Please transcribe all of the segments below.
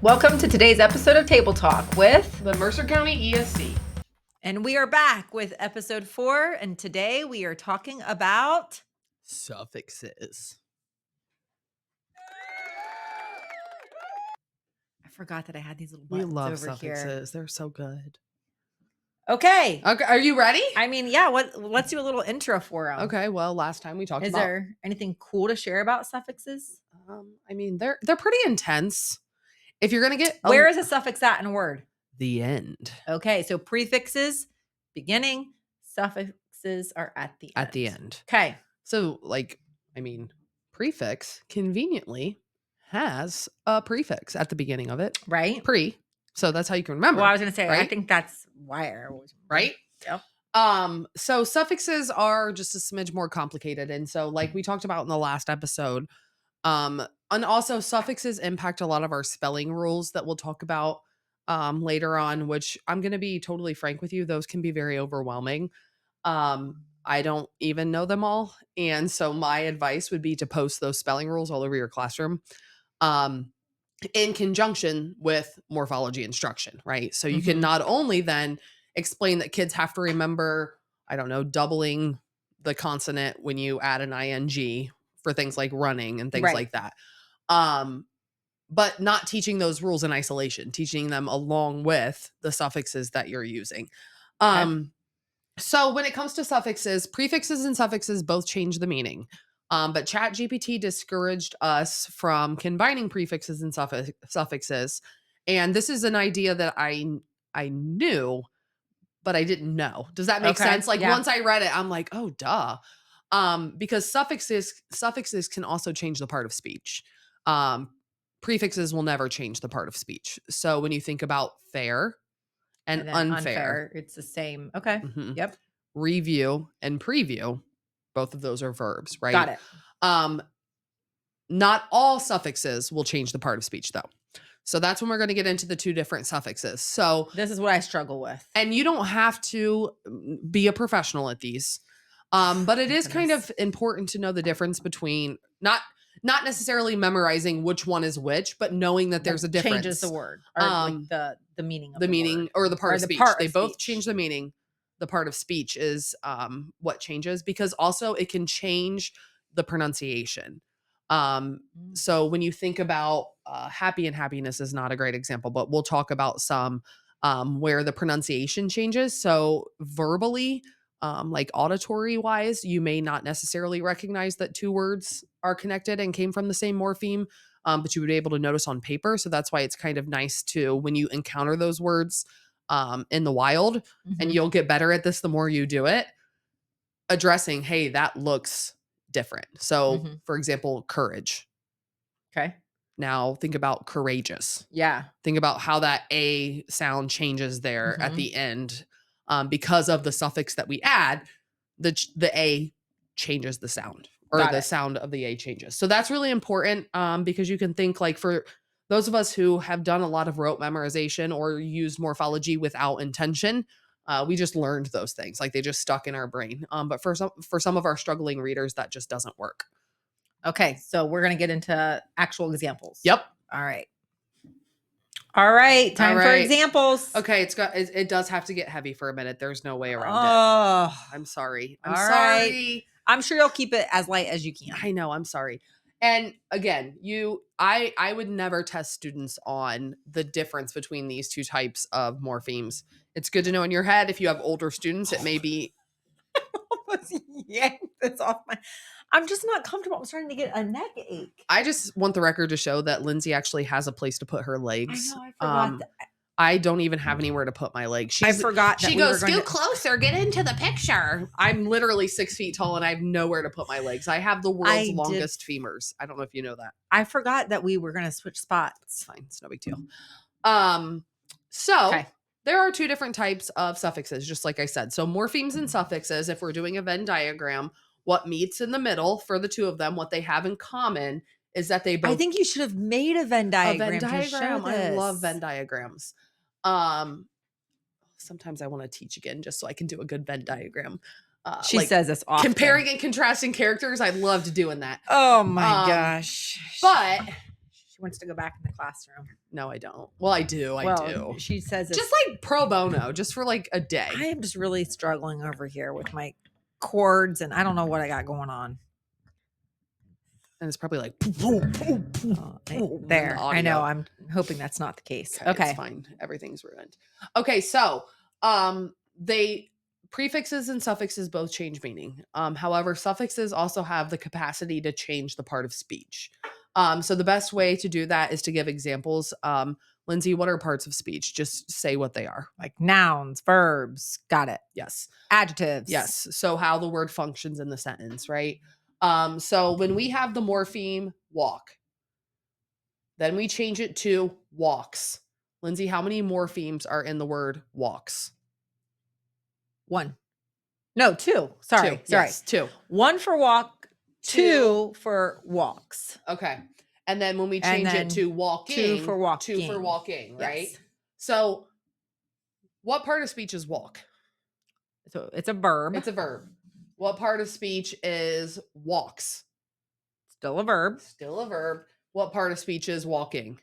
Welcome to today's episode of Table Talk with the Mercer County ESC. And we are back with episode 4, and today we are talking about suffixes. I forgot that I had these little buttons we love over suffixes. here. They're so good. Okay. Are you ready? I mean, yeah, let's do a little intro for them. Okay, well, last time we talked Is about... there anything cool to share about suffixes? I mean, they're pretty intense. If you're going to get... Where is a suffix at in a word? The end. Okay, so prefixes, beginning, suffixes are at the end. At the end. Okay. So, prefix conveniently has a prefix at the beginning of it. Right. So that's how you can remember. Well, I was going to say, right? I think that's why I was... Right? Yep. So suffixes are just a smidge more complicated. And so like we talked about in the last episode, and also suffixes impact a lot of our spelling rules that we'll talk about later on, which I'm going to be totally frank with you. Those can be very overwhelming. I don't even know them all. And so my advice would be to post those spelling rules all over your classroom. In conjunction with morphology instruction, right? So you can not only then explain that kids have to remember, I don't know, doubling the consonant when you add an ing for things like running and things like that. But not teaching those rules in isolation, teaching them along with the suffixes that you're using. So when it comes to suffixes, prefixes and suffixes both change the meaning. But ChatGPT discouraged us from combining prefixes and suffixes. And this is an idea that I knew, but I didn't know. Does that make sense? Like once I read it, I'm like, oh, duh. Because suffixes can also change the part of speech. Prefixes will never change the part of speech. So when you think about fair and unfair, it's the same. Okay. Yep. Review and preview. Both of those are verbs, right? Got it. Not all suffixes will change the part of speech, though. So that's when we're going to get into the two different suffixes. So this is what I struggle with. And you don't have to be a professional at these. But it is kind of important to know the difference between not necessarily memorizing which one is which, but knowing that there's a difference. Changes the word or like the meaning of the meaning word. Or the part of speech. They both speech. change the meaning. The part of speech is what changes, because also it can change the pronunciation. So when you think about happy and happiness is not a great example, but we'll talk about some where the pronunciation changes. So verbally, like auditory wise, you may not necessarily recognize that two words are connected and came from the same morpheme, but you would be able to notice on paper. So that's why it's kind of nice to, when you encounter those words in the wild, and you'll get better at this the more you do it, addressing, hey, that looks different. So for example, courage. Okay. Now think about courageous. Yeah. Think about how that A sound changes there at the end. Because of the suffix that we add, the A changes the sound, or the sound of the A changes. So that's really important because you can think, like, for those of us who have done a lot of rote memorization or used morphology without intention, we just learned those things. Like they just stuck in our brain. But for some of our struggling readers, that just doesn't work. Okay. So we're going to get into actual examples. Yep. All right. Time for examples. Okay. It does have to get heavy for a minute. There's no way around it. I'm sorry. I'm sorry. Right. I'm sure you'll keep it as light as you can. I know. I'm sorry. And again, I would never test students on the difference between these two types of morphemes. It's good to know in your head. If you have older students, it may be. Yank this off I'm just not comfortable. I'm starting to get a neck ache. I just want the record to show that Lindsay actually has a place to put her legs. I know, I forgot that. I don't even have anywhere to put my legs. I forgot that she goes, scoot closer, get into the picture. I'm literally 6 feet tall and I have nowhere to put my legs. I have the world's longest femurs. I don't know if you know that. I forgot that we were going to switch spots. It's fine. It's no big deal. There are two different types of suffixes, just like I said. So morphemes and suffixes, if we're doing a Venn diagram, what meets in the middle for the two of them, what they have in common is that they both... I think you should have made a Venn diagram. I love Venn diagrams. Sometimes I want to teach again just so I can do a good Venn diagram. She says this often. Comparing and contrasting characters, I loved doing that. Oh my gosh. But She wants to go back in the classroom. No, I don't. Well, I do. I Well, do. she says Just like pro bono, just for like a day. I am just really struggling over here with my cords, and I don't know what I got going on. And it's probably like There. I know. I'm hoping that's not the case. Okay. It's fine. Everything's ruined. Okay, so they prefixes and suffixes both change meaning. However, suffixes also have the capacity to change the part of speech. So the best way to do that is to give examples. Lindsay, what are parts of speech? Just say what they are. Like nouns, verbs. Got it. Yes. Adjectives. Yes. So how the word functions in the sentence, right? So when we have the morpheme walk, then we change it to walks. Lindsay, how many morphemes are in the word walks? 1. No, 2. Sorry. Two. Yes, 2. 1 for walk, 2 for walks. Okay. And then when we change it to walking, 2 for walking. 2 for walking, right? Yes. So what part of speech is walk? So it's a verb. It's a verb. What part of speech is walks? Still a verb. Still a verb. What part of speech is walking?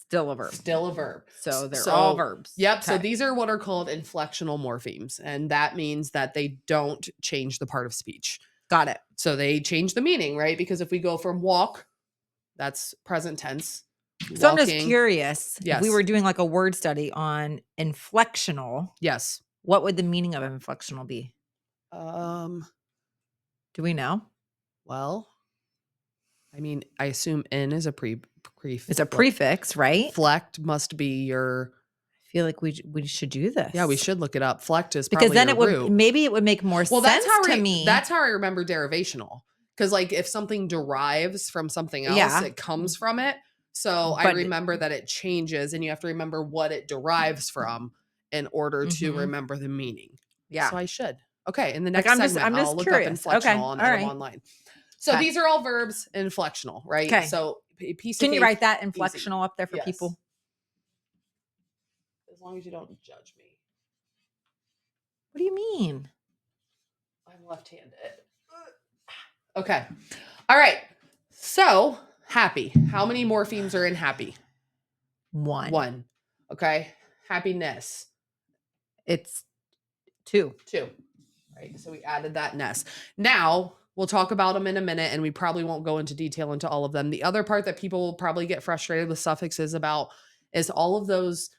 Still a verb. Still a verb. So they're all verbs. Yep. Okay. So these are what are called inflectional morphemes. And that means that they don't change the part of speech. Got it. So they change the meaning, right? Because if we go from walk, that's present tense. So walking, I'm just curious. Yes. If we were doing like a word study on inflectional. Yes. What would the meaning of inflectional be? Do we know? Well, I mean, I assume in is a prefix. It's a prefix, right? Flect must be your. I feel like we should do this. Yeah, we should look it up. Flect is because then it would maybe it would make more sense to me. That's how I remember derivational. Because like if something derives from something else, it comes from it. So I remember that it changes, and you have to remember what it derives from in order to remember the meaning. Yeah. So I should. Okay, in the next segment, I'm just I'll look curious. up inflectional on online. So these are all verbs, inflectional, right? Okay. So a piece Can of you write that inflectional easy. up there for people? As long as you don't judge me. What do you mean? I'm left-handed. Okay. All right. So happy. How many morphemes are in happy? 1. Okay. Happiness. It's 2. Right. So we added that ness. Now we'll talk about them in a minute, and we probably won't go into detail into all of them. The other part that people will probably get frustrated with suffixes about is all of those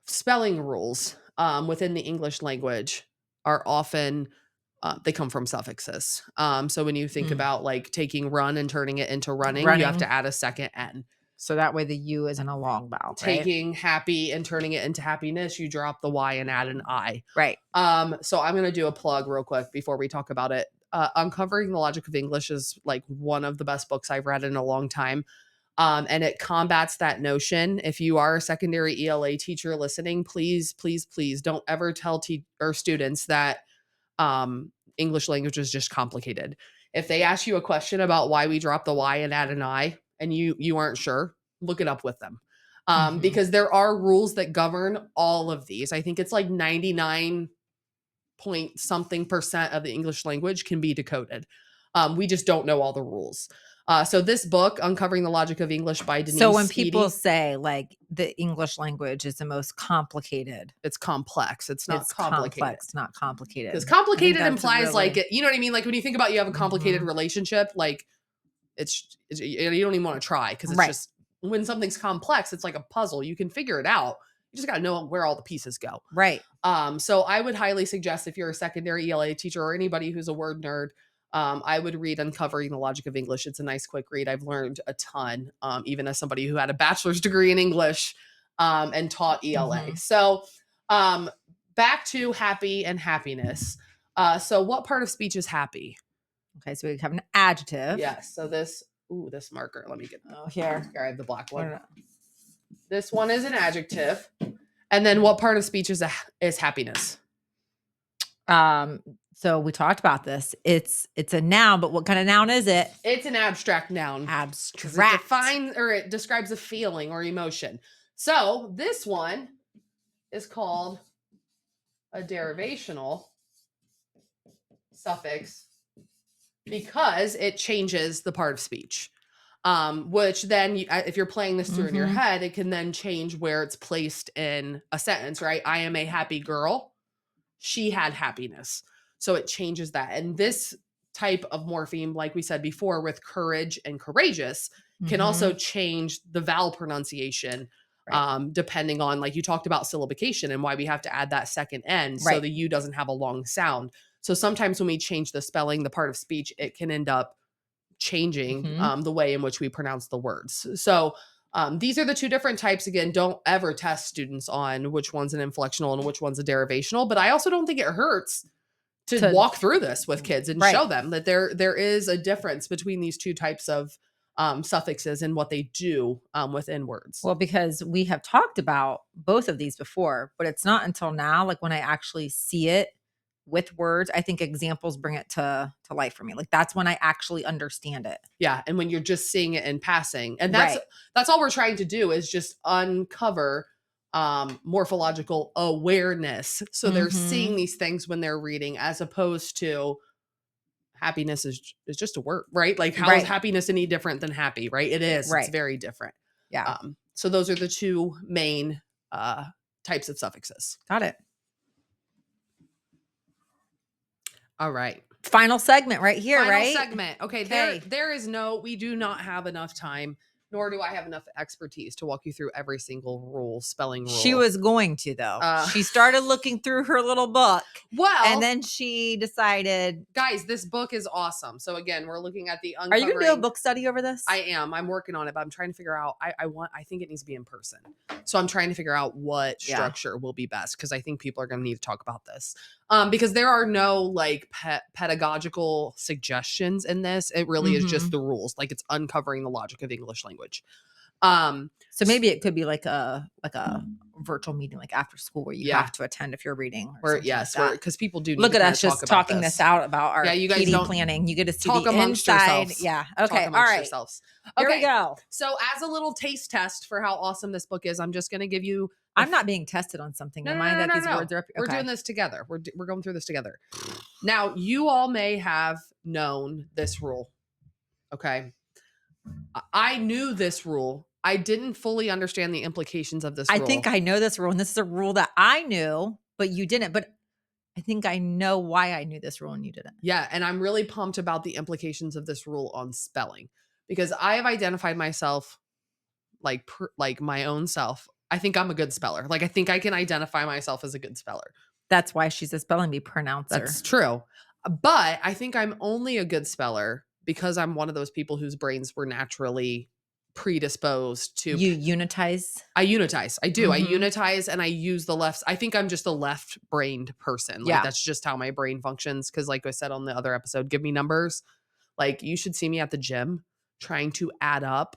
spelling rules within the English language are often they come from suffixes. So when you think about like taking run and turning it into running, you have to add a second N. So that way the U isn't a long vowel. Taking happy and turning it into happiness, you drop the Y and add an I. Right. So I'm going to do a plug real quick before we talk about it. Uncovering the Logic of English is like one of the best books I've read in a long time. And it combats that notion. If you are a secondary ELA teacher listening, please, please, please don't ever tell students that English language is just complicated. If they ask you a question about why we drop the Y and add an I, and you aren't sure, look it up with them. Because there are rules that govern all of these. I think it's like 99 point something percent of the English language can be decoded. We just don't know all the rules. So this book, Uncovering the Logic of English by Denise So when Speedy, people say like the English language is the most complicated. It's complex. It's not complicated. Complex, not complicated. Because complicated implies like, you know what I mean? Like when you think about you have a complicated relationship, like it's you don't even want to try because it's just when something's complex, it's like a puzzle. You can figure it out. You just got to know where all the pieces go. Right. So I would highly suggest if you're a secondary ELA teacher or anybody who's a word nerd, I would read Uncovering the Logic of English. It's a nice, quick read. I've learned a ton, even as somebody who had a bachelor's degree in English and taught ELA. So back to happy and happiness. So what part of speech is happy? Okay, so we have an adjective. Yes. So this marker. Let me get here. I have the black one. This one is an adjective. And then what part of speech is happiness? So we talked about this. It's a noun, but what kind of noun is it? It's an abstract noun. Abstract. It defines or it describes a feeling or emotion. So this one is called a derivational suffix because it changes the part of speech. Which then if you're playing this through in your Mhm. head, it can then change where it's placed in a sentence, right? I am a happy girl. She had happiness. So it changes that. And this type of morpheme, like we said before, with courage and courageous, can also Mhm. change the vowel pronunciation, Right. depending on, like you talked about syllabication and why we have to add that second N so Right. the U doesn't have a long sound. So sometimes when we change the spelling, the part of speech, it can end up changing Mhm. the way in which we pronounce the words. So these are the two different types. Again, don't ever test students on which one's an inflectional and which one's a derivational. But I also don't think it hurts to To walk through this with kids and right. show them that there is a difference between these two types of suffixes and what they do within words. Well, because we have talked about both of these before, but it's not until now, like when I actually see it with words, I think examples bring it to life for me. Like that's when I actually understand it. Yeah, and when you're just seeing it in passing. And Right. that's all we're trying to do is just uncover morphological awareness. So they're seeing Mhm. these things when they're reading as opposed to happiness is just a word, right? Like how is Right. happiness any different than happy, right? It is. It's Right. very different. Yeah. So those are the two main types of suffixes. Got it. All right. Final segment right here, Final right? segment. Okay, Okay. we do not have enough time, nor do I have enough expertise to walk you through every single rule, spelling She rule. was going to though. Uh She started looking through her little book and well, then she decided, guys, this book is awesome. So again, we're looking at the are you going to do a uncovering. book study over this? I am. I'm working on it, but I'm trying to figure out. I think it needs to be in person. So I'm trying to figure out what Yeah. structure will be best because I think people are going to need to talk about this. Because there are no like pedagogical suggestions in this. It really is just Mhm. the rules. Like it's uncovering the logic of English language. Um, So maybe it could be like a virtual meeting like after school where you yeah, have to attend if you're reading or where something like yes, where that. because people do need Look to at kind us of talk just about talking this this. out about our Yeah, you guys PD don't planning. You get to see talk the amongst inside. yourselves. Yeah. Talk Okay. All amongst right. yourselves. Here we Okay. go. So as a little taste test for how awesome this book is, I'm just going to give you the I'm not being tested on something. no, Am no, I no, that no, these no. words are up? We're doing Okay. this together. We're going through this together. Now, you all may have known this rule. Okay. I knew this rule. I didn't fully understand the implications of this I rule. think I know this rule, and this is a rule that I knew, but you didn't. But I think I know why I knew this rule and you didn't. Yeah, and I'm really pumped about the implications of this rule on spelling because I have identified myself like my own self. I think I'm a good speller. Like I think I can identify myself as a good speller. That's why she's a spelling bee pronouncer. That's true. But I think I'm only a good speller because I'm one of those people whose brains were naturally predisposed to You unitize. I unitize. I do. I Mhm. unitize and I use the left. I think I'm just a left-brained person. Like Yeah. that's just how my brain functions cuz like I said on the other episode, give me numbers. Like you should see me at the gym trying to add up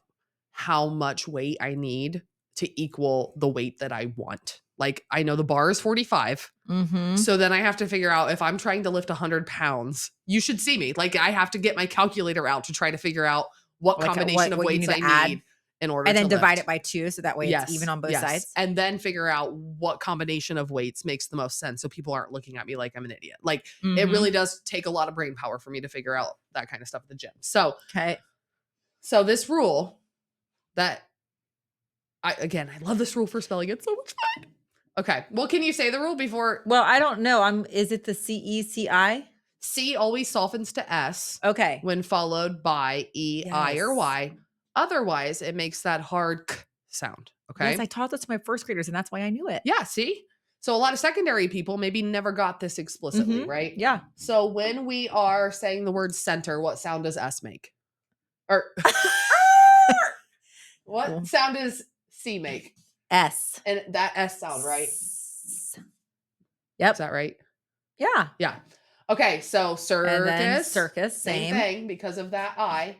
how much weight I need to equal the weight that I want. Like I know the bar is 45. Mhm. So then I have to figure out if I'm trying to lift 100 pounds, you should see me. Like I have to get my calculator out to try to figure out what Like combination of what you weights need I to add, need in order and to then divide it lift. by 2 so that way it's even Yes, on both yes. sides. And then figure out what combination of weights makes the most sense so people aren't looking at me like I'm an idiot. Like it really Mhm. does take a lot of brain power for me to figure out that kind of stuff at the gym. So, Okay. so this rule that I love this rule for spelling. It's so much fun. Okay. Well, can you say the rule before Well, I don't know. Is it the CECI? C always softens to S Okay. when followed by E, I, or Yes. Y. Otherwise, it makes that hard k sound. Yes, I Okay. taught this to my first graders, and that's why I knew it. Yeah. See? So a lot of secondary people maybe never got this explicitly, Mhm. right? Yeah. So when we are saying the word center, what sound does S make? Or what Cool. sound does C make? S. And that S sound, right? S. Is Yep. that right? Yeah. Yeah. Okay. So And then circus, circus, same same. thing because of that I, And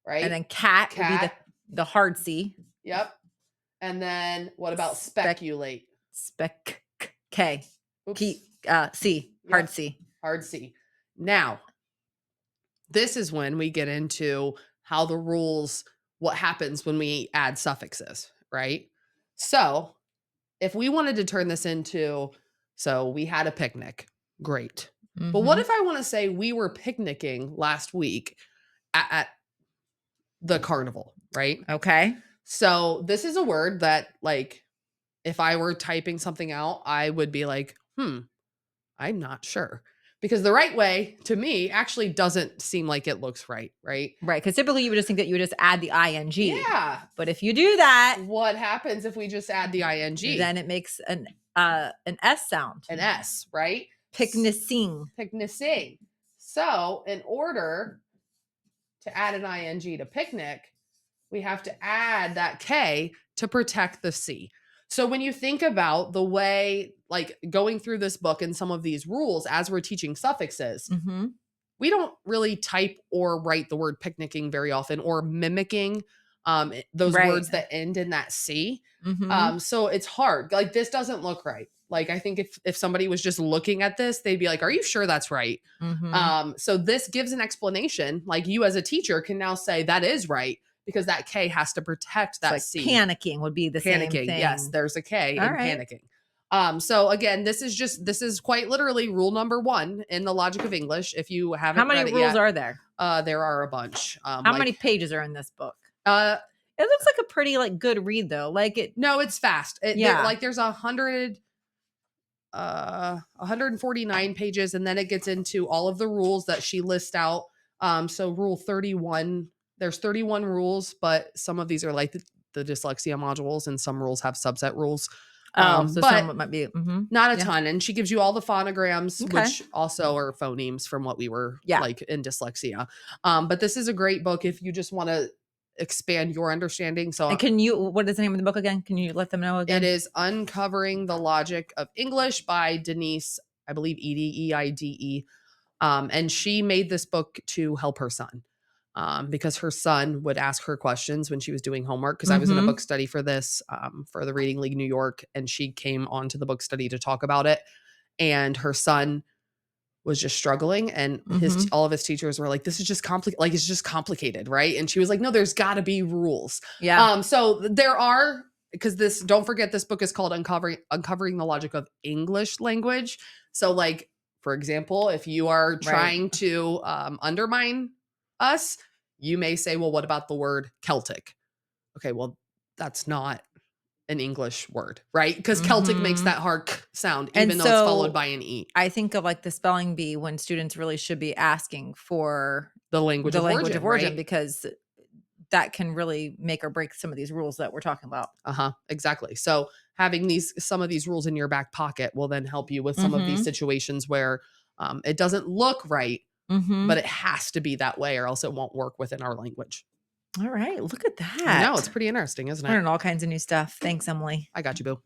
right? then cat would be Cat. the hard C. Yep. And then what about Spec speculate? spec K. Oops. C. Hard Yep. C. Hard C. Now, this is when we get into how the rules, what happens when we add suffixes, right? So, if we wanted to turn this into, so we had a picnic, great. But what Mhm. if I want to say we were picnicking last week at the carnival, right? Okay. So this is a word that, like, if I were typing something out, I would be like, I'm not sure. Because the right way to me actually doesn't seem like it looks right, right? Right, because typically you would just think that you would just add the ing. Yeah. But if you do that, What happens if we just add the ing? then it makes an S sound. An S, right? Picnicing. Picnicing. So in order to add an ing to picnic, we have to add that K to protect the C. So when you think about the way, like, going through this book and some of these rules as we're teaching suffixes, Mm-hmm. we don't really type or write the word picnicking very often, or mimicking those Right. words that end in that C. Mm-hmm. So it's hard. Like, this doesn't look right. Like, I think if somebody was just looking at this, they'd be like, "Are you sure that's right?" Mm-hmm. So this gives an explanation. Like, you as a teacher can now say that is right because that K has to protect It's that like C. panicking would be the same Panicking. Yes, thing. there's a K All in right. panicking. So again, this is quite literally rule number 1 in the logic of English. If you How haven't many read it rules yet, are there? there are a bunch. How many pages are in this book? Uh, It looks like a pretty like good read though. Like it. no, it's fast. Yeah. There's 149 pages, and then it gets into all of the rules that she lists out. So rule 31, there's 31 rules, but some of these are like the dyslexia modules, and some rules have subset rules. Oh, so But some might be. Mm-hmm. not a Yeah. ton. And she gives you all the phonograms, Okay. which also are phonemes from what we were Yeah. like in dyslexia. But this is a great book if you just want to expand your understanding. So And can you? What is the name of the book again? Can you let them know again? it is Uncovering the Logic of English by Denise, I believe, Eide. And she made this book to help her son. Because her son would ask her questions when she was doing homework. Because I was in a Mm-hmm. book study for this, for the Reading League New York, and she came onto the book study to talk about it. And her son was just struggling, and Mm-hmm. all of his teachers were like, "This is just complicated. Like, it's just complicated, right?" And she was like, "No, there's got to be rules." Yeah. So there are, because this, don't forget, this book is called Uncovering the Logic of English Language. So, like, for example, if you are Right. trying to undermine us, you may say, "Well, what about the word Celtic?" Okay, well, that's not an English word, right? Because Celtic makes Mm-hmm. that hard k sound, And even though it's followed so by an E. I think of like the spelling bee when students really should be asking for The language the of language of origin, origin right? because that can really make or break some of these rules that we're talking about. Exactly. So having some of these rules in your back pocket will then help you with some of these Mm-hmm. situations where it doesn't look right, Mm-hmm. but it has to be that way or else it won't work within our language. All right. Look at I know, it's that. pretty interesting, isn't it? Learning all kinds of new stuff. Thanks, Emily. I got you, boo.